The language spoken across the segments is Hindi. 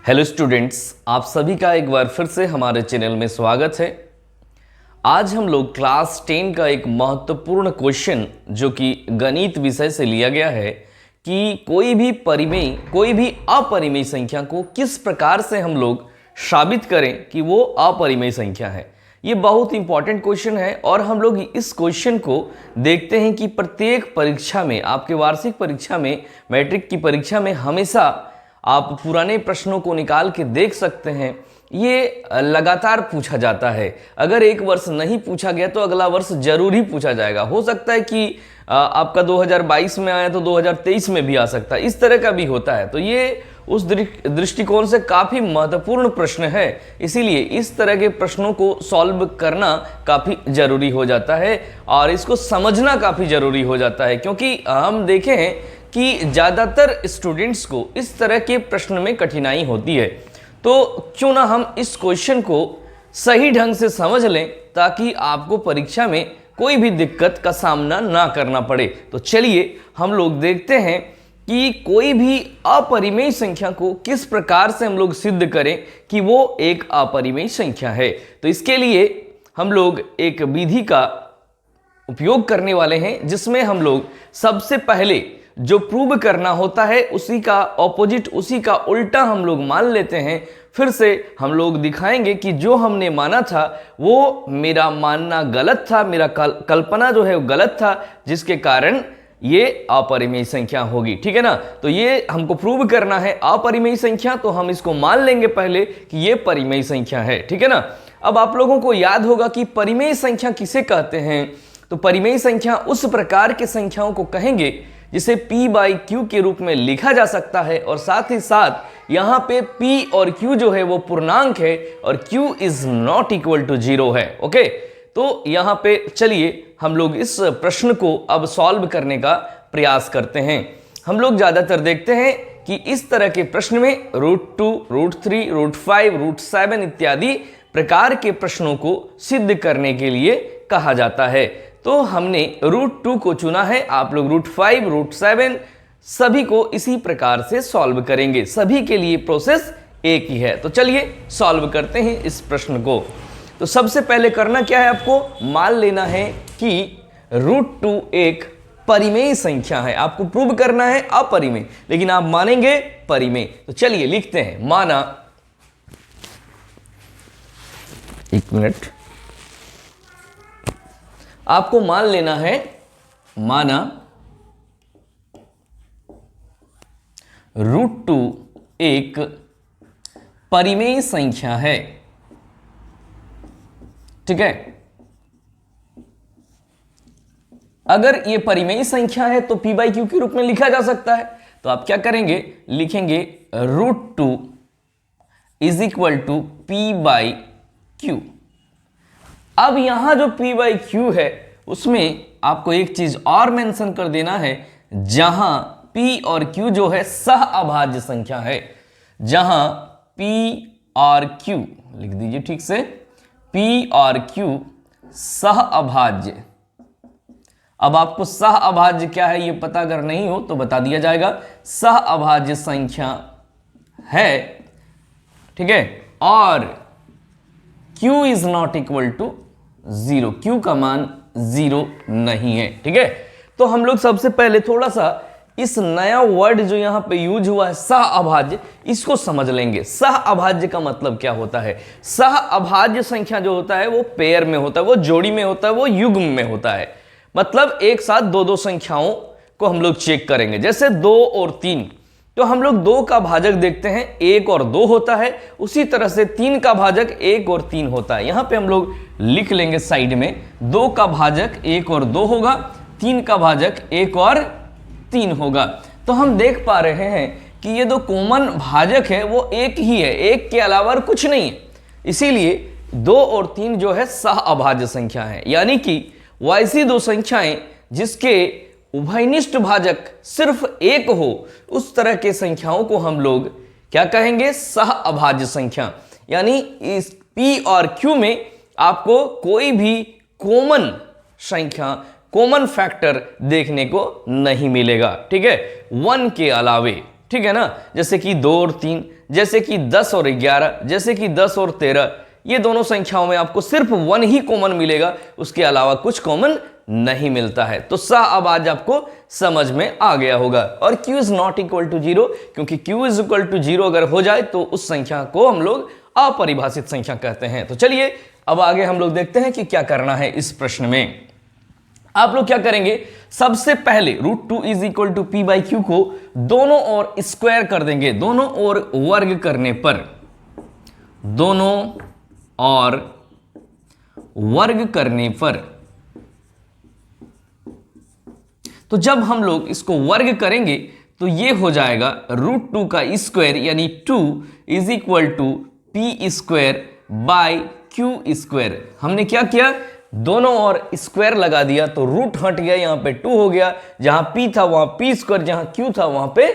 हेलो स्टूडेंट्स, आप सभी का एक बार फिर से हमारे चैनल में स्वागत है। आज हम लोग क्लास 10 का एक महत्वपूर्ण क्वेश्चन जो कि गणित विषय से लिया गया है कि कोई भी अपरिमेय संख्या को किस प्रकार से हम लोग साबित करें कि वो अपरिमेय संख्या है। ये बहुत इंपॉर्टेंट क्वेश्चन है और हम लोग इस क्वेश्चन को देखते हैं कि प्रत्येक परीक्षा में, आपके वार्षिक परीक्षा में, मैट्रिक की परीक्षा में हमेशा आप पुराने प्रश्नों को निकाल के देख सकते हैं। ये लगातार पूछा जाता है। अगर एक वर्ष नहीं पूछा गया तो अगला वर्ष जरूर ही पूछा जाएगा। हो सकता है कि आपका 2022 में आया तो 2023 में भी आ सकता है, इस तरह का भी होता है। तो ये उस दृष्टिकोण से काफ़ी महत्वपूर्ण प्रश्न है, इसीलिए इस तरह के प्रश्नों को सॉल्व करना काफ़ी ज़रूरी हो जाता है और इसको समझना काफ़ी ज़रूरी हो जाता है, क्योंकि हम देखें हैं कि ज़्यादातर स्टूडेंट्स को इस तरह के प्रश्न में कठिनाई होती है। तो क्यों ना हम इस क्वेश्चन को सही ढंग से समझ लें ताकि आपको परीक्षा में कोई भी दिक्कत का सामना ना करना पड़े। तो चलिए हम लोग देखते हैं कि कोई भी अपरिमेय संख्या को किस प्रकार से हम लोग सिद्ध करें कि वो एक अपरिमेय संख्या है। तो इसके लिए हम लोग एक विधि का उपयोग करने वाले हैं, जिसमें हम लोग सबसे पहले जो प्रूव करना होता है उसी का ऑपोजिट, उसी का उल्टा हम लोग मान लेते हैं। फिर से हम लोग दिखाएंगे कि जो हमने माना था वो मेरा मानना गलत था, मेरा कल्पना जो है वो गलत था, जिसके कारण ये अपरिमेय संख्या होगी। ठीक है ना। तो ये हमको प्रूव करना है अपरिमेय संख्या, तो हम इसको मान लेंगे पहले कि ये परिमेय संख्या है। ठीक है ना। अब आप लोगों को याद होगा कि परिमेय संख्या किसे कहते हैं। तो परिमेय संख्या उस प्रकार की संख्याओं को कहेंगे जिसे p बाई क्यू के रूप में लिखा जा सकता है, और साथ ही साथ यहाँ पे p और q जो है वो पूर्णांक है और q is not equal to 0 है। ओके, तो यहाँ पे चलिए हम लोग इस प्रश्न को अब सॉल्व करने का प्रयास करते हैं। हम लोग ज़्यादातर देखते हैं कि इस तरह के प्रश्न में √2, √3, √5, √7 इत्यादि प्रकार के प्रश्नों को सिद्ध करने के लिए कहा जाता है। तो हमने √2 को चुना है, आप लोग √5, √7 सभी को इसी प्रकार से सॉल्व करेंगे। सभी के लिए प्रोसेस एक ही है। तो चलिए सॉल्व करते हैं इस प्रश्न को। तो सबसे पहले करना क्या है, आपको मान लेना है कि √2 एक परिमेय संख्या है। आपको प्रूव करना है अपरिमेय, लेकिन आप मानेंगे परिमेय। तो चलिए लिखते हैं, माना, एक मिनट, आपको मान लेना है, माना √2 एक परिमेय संख्या है। ठीक है। अगर ये परिमेय संख्या है तो p बाई क्यू के रूप में लिखा जा सकता है। तो आप क्या करेंगे, लिखेंगे √2 is equal to p by q. अब यहां जो p बाई क्यू है उसमें आपको एक चीज और मेंशन कर देना है, जहां p और q जो है सह अभाज्य संख्या है। जहां p और q, लिख दीजिए ठीक से, p और q सह अभाज्य। अब आपको सह अभाज्य क्या है ये पता अगर नहीं हो तो बता दिया जाएगा। सह अभाज्य संख्या है, ठीक है, और q is not equal to 0, q का मान 0 नहीं है। ठीक है। तो हम लोग सबसे पहले थोड़ा सा इस नया वर्ड जो यहां पे यूज हुआ है सह अभाज्य, इसको समझ लेंगे। सह अभाज्य का मतलब क्या होता है। सह अभाज्य संख्या जो होता है वो पेयर में होता है, वो जोड़ी में होता है, वो युग्म में होता है। मतलब एक साथ दो संख्याओं को हम लोग चेक करेंगे। जैसे 2 और 3, तो हम लोग 2 का भाजक देखते हैं 1 और 2 होता है, उसी तरह से 3 का भाजक 1 और 3 होता है। यहां पे हम लोग लिख लेंगे साइड में, 2 का भाजक 1 और 2 होगा, 3 का भाजक 1 और 3 होगा। तो हम देख पा रहे हैं कि ये दो कॉमन भाजक है वो एक ही है, एक के अलावा कुछ नहीं है। इसीलिए 2 और 3 जो है सह अभाज्य संख्या है, यानी कि वैसी दो संख्याएं जिसके उभयनिष्ठ भाजक सिर्फ 1 हो, उस तरह के संख्याओं को हम लोग क्या कहेंगे, सह अभाज्य संख्या। यानी इस p और q में आपको कोई भी कॉमन संख्या, कॉमन फैक्टर देखने को नहीं मिलेगा। ठीक है, 1 के अलावे। ठीक है ना, जैसे कि 2 और 3, जैसे कि 10 और 11, जैसे कि 10 और 13, ये दोनों संख्याओं में आपको सिर्फ 1 ही कॉमन मिलेगा, उसके अलावा कुछ कॉमन नहीं मिलता है। तो सा अब आज आपको समझ में आ गया होगा। और q is not equal to 0, क्योंकि q इज इक्वल टू 0 अगर हो जाए तो उस संख्या को हम लोग अपरिभाषित संख्या कहते हैं। तो चलिए अब आगे हम लोग देखते हैं कि क्या करना है इस प्रश्न में। आप लोग क्या करेंगे, सबसे पहले √2 is equal to p by q को दोनों ओर स्क्वायर कर देंगे। दोनों ओर वर्ग करने पर, दोनों और वर्ग करने पर, तो जब हम लोग इसको वर्ग करेंगे तो ये हो जाएगा √2 का स्क्वायर यानी 2 is equal to p square by q square. हमने क्या किया, दोनों ओर स्क्वायर लगा दिया तो रूट हट गया, यहां पे 2 हो गया, जहां p था वहां p स्क्वायर, जहां q था वहां पे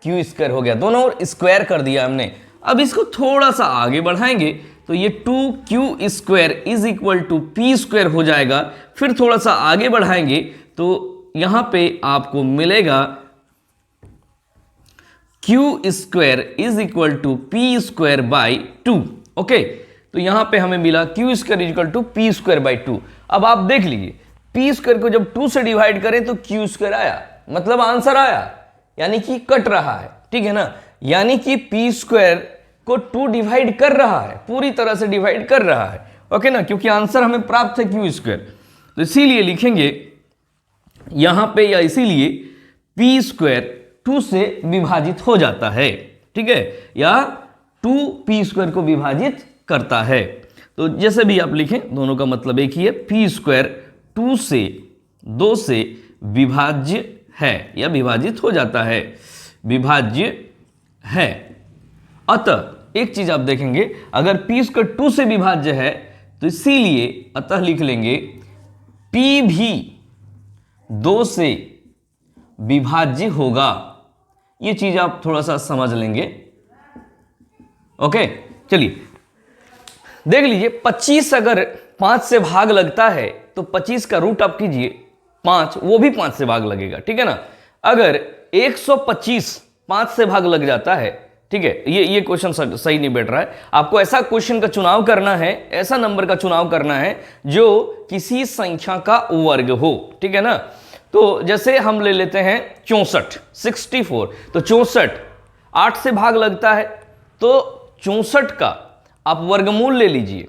q स्क्वायर हो गया, दोनों ओर स्क्वायर कर दिया हमने। अब इसको थोड़ा सा आगे बढ़ाएंगे तो ये 2q square is equal to p square हो जाएगा। फिर थोड़ा सा आगे बढ़ाएंगे तो यहां पे आपको मिलेगा q square is equal to p square by 2। Okay, तो यहां पे हमें मिला q square is equal to p square by 2। अब आप देख लीजिए, पी स्क्वायर को जब 2 से डिवाइड करें तो q स्क्वायर आया, मतलब आंसर आया, यानी कि कट रहा है, ठीक है ना, यानी कि पी स्क्वायर को 2 डिवाइड कर रहा है, पूरी तरह से डिवाइड कर रहा है। ओके ना, क्योंकि आंसर हमें प्राप्त है q स्क्वायर, तो इसीलिए लिखेंगे यहां पे, या इसीलिए पी स्क्वायर 2 से विभाजित हो जाता है, ठीक है, या 2 पी स्क्वायर को विभाजित करता है। तो जैसे भी आप लिखें, दोनों का मतलब एक ही है, पी स्क्वायर 2 से विभाज्य है या विभाजित हो जाता है, विभाज्य है। अतः एक चीज आप देखेंगे, अगर पी स्क्वायर 2 से विभाज्य है तो इसीलिए अतः लिख लेंगे पी भी 2 से विभाज्य होगा। ये चीज आप थोड़ा सा समझ लेंगे। ओके, चलिए देख लीजिए, 25 अगर 5 से भाग लगता है तो 25 का रूट आप कीजिए 5, वो भी 5 से भाग लगेगा, ठीक है ना। अगर 125 5 से भाग लग जाता है, ठीक है, ये क्वेश्चन सही नहीं बैठ रहा है। आपको ऐसा क्वेश्चन का चुनाव करना है, ऐसा नंबर का चुनाव करना है जो किसी संख्या का वर्ग हो, ठीक है ना। तो जैसे हम ले लेते हैं 64, तो 64 8 से भाग लगता है, तो 64 का आप वर्गमूल ले लीजिए,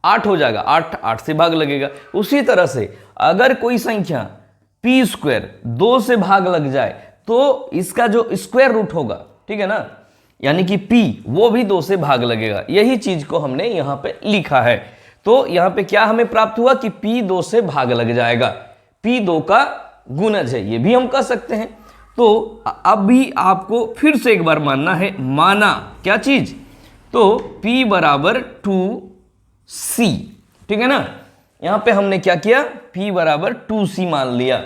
8 हो जाएगा, 8 से भाग लगेगा। उसी तरह से अगर कोई संख्या पी स्क्वायर 2 से भाग लग जाए तो इसका जो स्क्वायर रूट होगा, ठीक है ना, यानी कि p वो भी 2 से भाग लगेगा। यही चीज को हमने यहां पे लिखा है। तो यहां पे क्या हमें प्राप्त हुआ कि p 2 से भाग लग जाएगा, p 2 का गुणज है, ये भी हम कह सकते हैं। तो अभी आपको फिर से एक बार मानना है, माना क्या चीज, तो p बराबर 2c, ठीक है ना। यहां पे हमने क्या किया, p बराबर 2c मान लिया।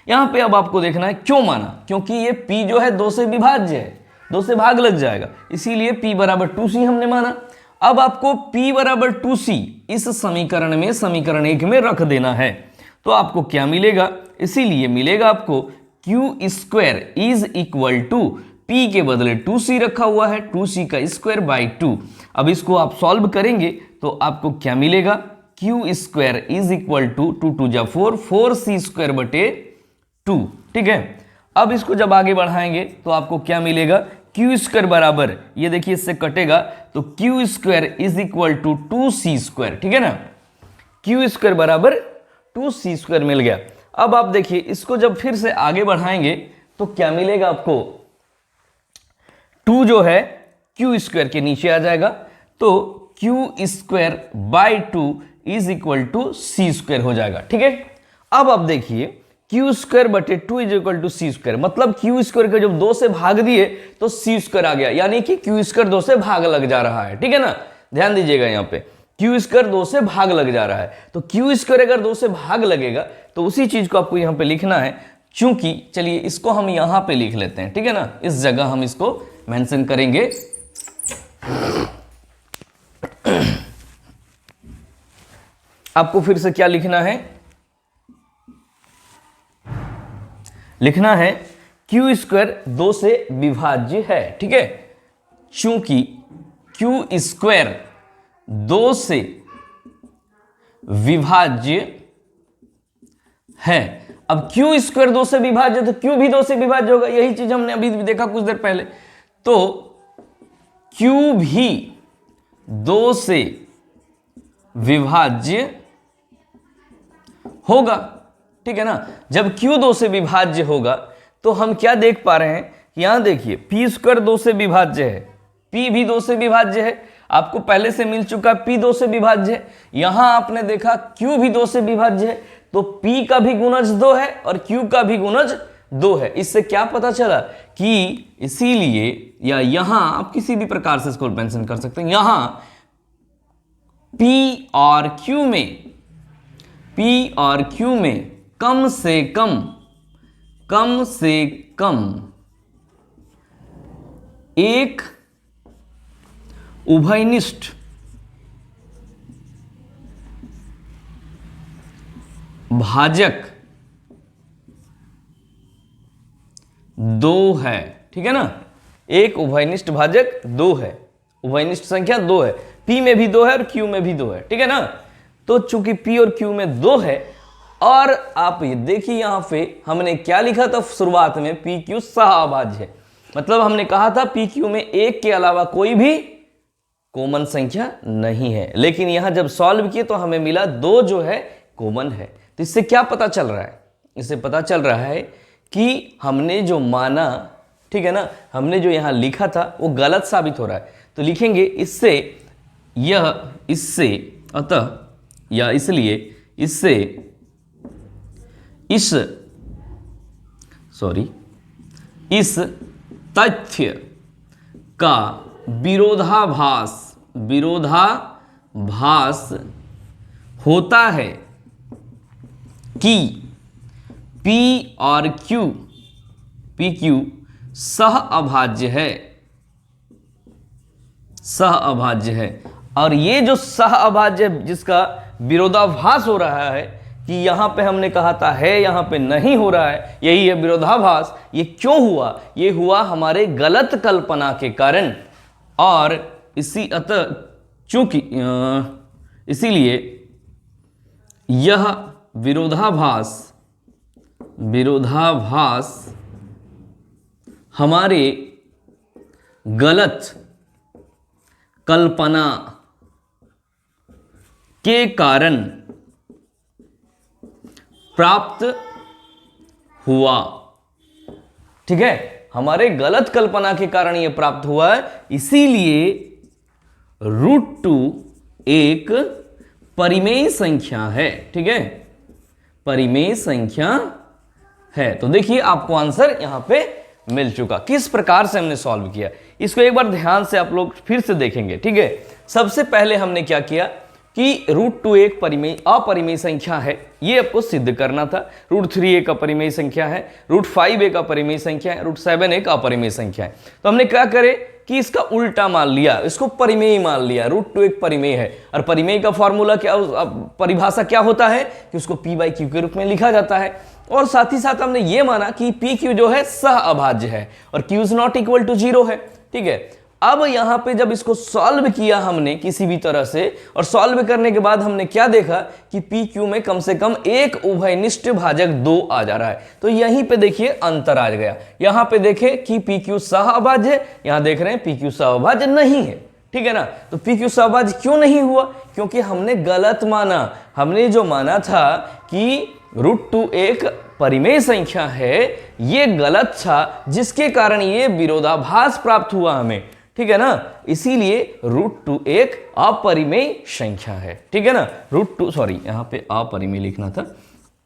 यहां पे अब आपको देखना है क्यों माना, क्योंकि ये p जो है 2 से विभाज्य है, 2 से भाग लग जाएगा, इसीलिए p बराबर 2c हमने माना। अब आपको p बराबर 2c इस समीकरण में, समीकरण 1 में रख देना है, तो आपको क्या मिलेगा, इसीलिए मिलेगा आपको q square is equal to p के बदले 2c रखा हुआ है, 2c का स्क्वायर बाई 2। अब इसको आप सॉल्व करेंगे तो आपको क्या मिलेगा, q square is equal to 2 2 जा 4, 4c स्क्वायर बटे 2, ठीक है। अब इसको जब आगे बढ़ाएंगे तो आपको क्या मिलेगा, q स्क्वायर बराबर, ये देखिए इससे कटेगा, तो q square is equal to 2c square, ठीक है ना, q स्क्वायर बराबर 2c स्क्वायर मिल गया। अब आप देखिए इसको जब फिर से आगे बढ़ाएंगे तो क्या मिलेगा आपको, 2 जो है q स्क्वायर के नीचे आ जाएगा, तो q square by 2 is equal to c square हो जाएगा, ठीक है। अब आप देखिए q स्क्वायर बटे 2 is equal to c square, मतलब q स्क्वायर को जब 2 से भाग दिए तो c स्क्वायर आ गया, यानी कि q स्क्वायर 2 से भाग लग जा रहा है, ठीक है ना। ध्यान दीजिएगा, यहाँ पे q स्क्वायर 2 से भाग लग जा रहा है, तो q स्क्वायर अगर 2 से भाग लगेगा तो उसी चीज को आपको यहाँ पे लिखना है। चूंकि चलिए इसको हम यहाँ पे लिख लेते हैं, ठीक है ना, इस जगह हम इसको मेंशन करेंगे। आपको फिर से क्या लिखना है, लिखना है क्यू स्क्वायर 2 से विभाज्य है, ठीक है, चूंकि क्यू स्क्वायर 2 से विभाज्य है। अब क्यू स्क्वायर 2 से विभाज्य तो क्यू भी 2 से विभाज्य होगा, यही चीज हमने अभी भी देखा कुछ देर पहले। तो क्यू भी 2 से विभाज्य होगा, ठीक है ना। जब क्यू 2 से विभाज्य होगा तो हम क्या देख पा रहे हैं, यहां देखिए पी स्क्वायर 2 से विभाज्य है, पी भी 2 से विभाज्य है, आपको पहले से मिल चुका पी 2 से विभाज्य है। यहां आपने देखा क्यू भी 2 से विभाज्य है, तो पी का भी गुणज 2 है और क्यू का भी गुणज 2 है। इससे क्या पता चला कि इसीलिए, या यहां आप किसी भी प्रकार से इसको मेंशन कर सकते हैं, यहां पी और क्यू में कम से कम एक उभयनिष्ठ भाजक 2 है, ठीक है ना। एक उभयनिष्ठ भाजक 2 है, उभयनिष्ठ संख्या 2 है, पी में भी 2 है और क्यू में भी 2 है, ठीक है ना। तो चूंकि पी और क्यू में 2 है, और आप ये देखिए यहां पे हमने क्या लिखा था शुरुआत में, पी क्यू सहअभाज्य है, मतलब हमने कहा था पी क्यू में 1 के अलावा कोई भी कॉमन संख्या नहीं है, लेकिन यहां जब सॉल्व किए तो हमें मिला 2 जो है कॉमन है। तो इससे क्या पता चल रहा है, इससे पता चल रहा है कि हमने जो माना, ठीक है ना, हमने जो यहां लिखा था वो गलत साबित हो रहा है। तो लिखेंगे इससे अतः या इसलिए इससे इस तथ्य का विरोधाभास होता है कि पी और क्यू सहअभाज्य है। और ये जो सहअभाज्य जिसका विरोधाभास हो रहा है, कि यहां पे हमने कहा था है, यहां पे नहीं हो रहा है, यही है विरोधाभास। ये क्यों हुआ? ये हुआ हमारे गलत कल्पना के कारण, और इसीलिए यह विरोधाभास हमारे गलत कल्पना के कारण प्राप्त हुआ, ठीक है, हमारे गलत कल्पना के कारण यह प्राप्त हुआ है। इसीलिए √2 एक परिमेय संख्या है, ठीक है, परिमेय संख्या है। तो देखिए आपको आंसर यहां पे मिल चुका। किस प्रकार से हमने सॉल्व किया इसको एक बार ध्यान से आप लोग फिर से देखेंगे, ठीक है। सबसे पहले हमने क्या किया कि √2 एक अपरिमेय संख्या है, ये आपको सिद्ध करना था। √3 एक अपरिमेय संख्या है, √5 एक अपरिमेय संख्या है, √7 एक अपरिमेय संख्या है। तो हमने क्या करे कि इसका उल्टा मान लिया, इसको परिमेय मान लिया। √2 एक परिमेय है, और परिमेय का फॉर्मूला क्या, परिभाषा क्या होता है कि उसको p/q के रूप में लिखा जाता है। और साथ ही साथ हमने ये माना कि pq जो है सहअभाज्य है और q is not equal to 0 है, ठीक है। अब यहां पे जब इसको सॉल्व किया हमने किसी भी तरह से, और सॉल्व करने के बाद हमने क्या देखा कि PQ में कम से कम एक उभयनिष्ठ भाजक 2 आ जा रहा है। तो यहीं पे देखिए अंतर आ गया। यहां पे देखें कि PQ सहअभाज्य है, यहां देख रहे हैं PQ सहअभाज्य नहीं है, ठीक है ना। तो PQ सहअभाज्य क्यों नहीं हुआ? क्योंकि हमने गलत माना। हमने जो माना था कि √2 एक परिमेय संख्या है, ये गलत था, जिसके कारण ये विरोधाभास प्राप्त हुआ हमें, ठीक है ना। इसीलिए √2 एक अपरिमेय संख्या है, ठीक है ना। यहां पे अपरिमेय लिखना था,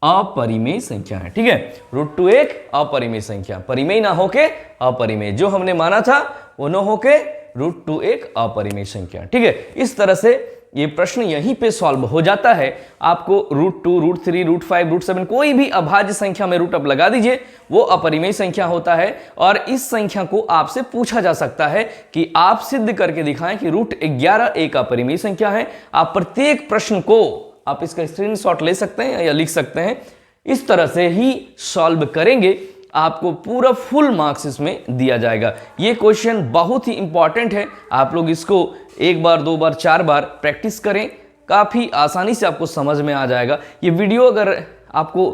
अपरिमेय संख्या है, ठीक है। √2 एक अपरिमेय संख्या, परिमेय ना होके अपरिमेय, जो हमने माना था वो न होके √2 एक अपरिमेय संख्या, ठीक है। इस तरह से ये प्रश्न यहीं पे सॉल्व हो जाता है। आपको √2, √3, √5, √7 कोई भी अभाज्य संख्या में रूट अप लगा दीजिए, वो अपरिमेय संख्या होता है। और इस संख्या को आपसे पूछा जा सकता है कि आप सिद्ध करके दिखाएं कि √11 एक अपरिमेय संख्या है। आप प्रत्येक प्रश्न को आप इसका स्क्रीनशॉट ले सकते हैं या लिख सकते हैं। इस तरह से ही सॉल्व करेंगे आपको पूरा फुल मार्क्स इसमें दिया जाएगा। ये क्वेश्चन बहुत ही इंपॉर्टेंट है, आप लोग इसको एक बार, दो बार, चार बार प्रैक्टिस करें, काफ़ी आसानी से आपको समझ में आ जाएगा। ये वीडियो अगर आपको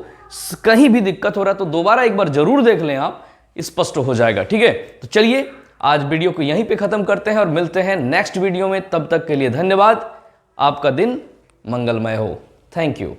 कहीं भी दिक्कत हो रहा है तो दोबारा एक बार जरूर देख लें, आप स्पष्ट हो जाएगा। ठीक है, तो चलिए आज वीडियो को यहीं पे खत्म करते हैं और मिलते हैं नेक्स्ट वीडियो में। तब तक के लिए धन्यवाद, आपका दिन मंगलमय हो। Thank you.